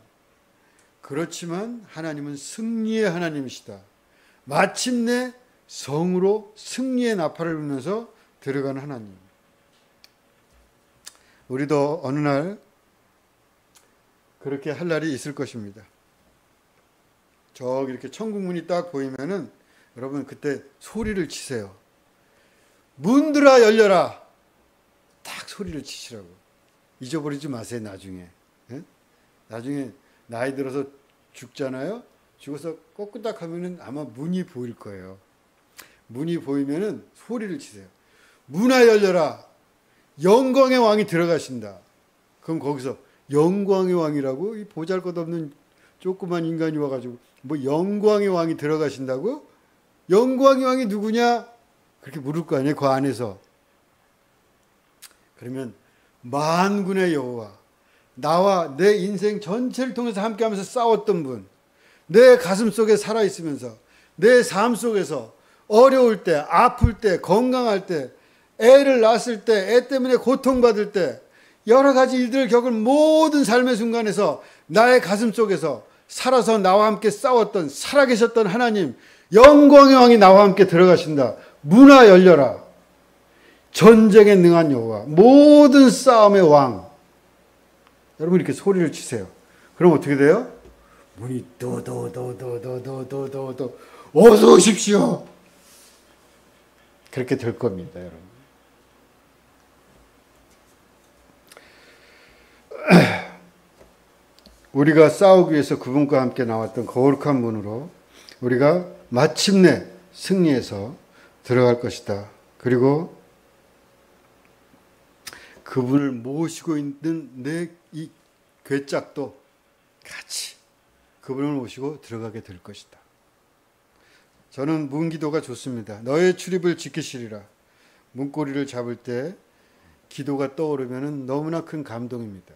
그렇지만 하나님은 승리의 하나님이시다. 마침내 성으로 승리의 나팔을 불면서 들어가는 하나님. 우리도 어느 날 그렇게 할 날이 있을 것입니다. 저기 이렇게 천국문이 딱 보이면은 여러분 그때 소리를 치세요. 문들아 열려라. 딱 소리를 치시라고. 잊어버리지 마세요. 나중에. 예? 나중에 나이 들어서 죽잖아요. 죽어서 꺾딱 하면은 아마 문이 보일 거예요. 문이 보이면은 소리를 치세요. 문아 열려라. 영광의 왕이 들어가신다. 그럼 거기서 영광의 왕이라고 이 보잘것없는 조그만 인간이 와가지고 뭐 영광의 왕이 들어가신다고? 영광의 왕이 누구냐? 그렇게 물을 거 아니에요. 그 안에서. 그러면 만군의 여호와, 나와 내 인생 전체를 통해서 함께하면서 싸웠던 분, 내 가슴 속에 살아있으면서 내 삶 속에서 어려울 때, 아플 때, 건강할 때, 애를 낳았을 때, 애 때문에 고통받을 때, 여러 가지 일들을 겪을 모든 삶의 순간에서 나의 가슴 속에서 살아서 나와 함께 싸웠던, 살아계셨던 하나님, 영광의 왕이 나와 함께 들어가신다. 문화 열려라. 전쟁에 능한 여호와, 모든 싸움의 왕. 여러분 이렇게 소리를 치세요. 그럼 어떻게 돼요? 문이 도도도도도도도도 어서 오십시오. 그렇게 될 겁니다, 여러분. 우리가 싸우기 위해서 그분과 함께 나왔던 거룩한 문으로 우리가 마침내 승리해서 들어갈 것이다. 그리고 그분을 모시고 있는 내 이 괴짝도 같이 그분을 모시고 들어가게 될 것이다. 저는 문기도가 좋습니다. 너의 출입을 지키시리라. 문고리를 잡을 때 기도가 떠오르면 너무나 큰 감동입니다.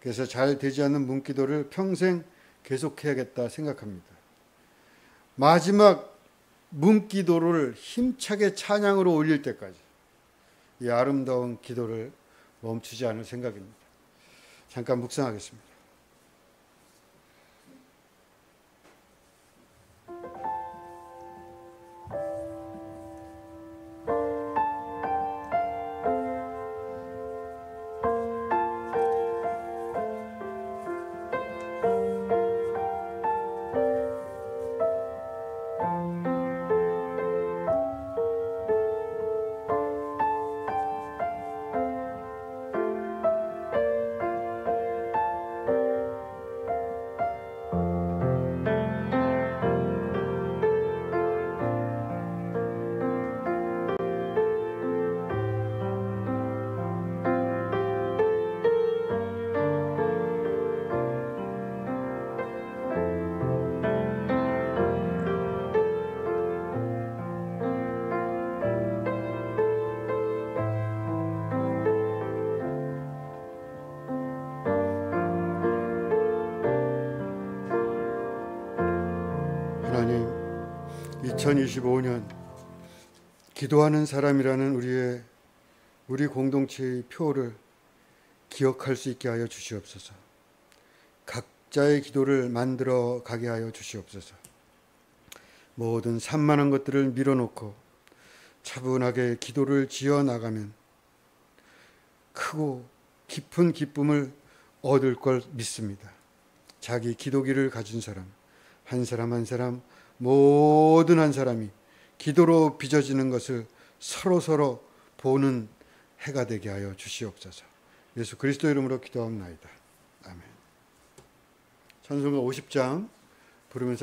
그래서 잘 되지 않는 문기도를 평생 계속해야겠다 생각합니다. 마지막 문기도를 힘차게 찬양으로 올릴 때까지 이 아름다운 기도를 멈추지 않을 생각입니다. 잠깐 묵상하겠습니다. 하나님, 2025년 기도하는 사람이라는 우리 공동체의 표를 기억할 수 있게 하여 주시옵소서. 각자의 기도를 만들어 가게 하여 주시옵소서. 모든 산만한 것들을 밀어놓고 차분하게 기도를 지어 나가면 크고 깊은 기쁨을 얻을 걸 믿습니다. 자기 기도기를 가진 사람, 한 사람 한 사람, 모든 한 사람이 기도로 빚어지는 것을 서로 보는 해가 되게 하여 주시옵소서. 예수 그리스도 이름으로 기도합나이다. 아멘. 찬송가 50장 부르면서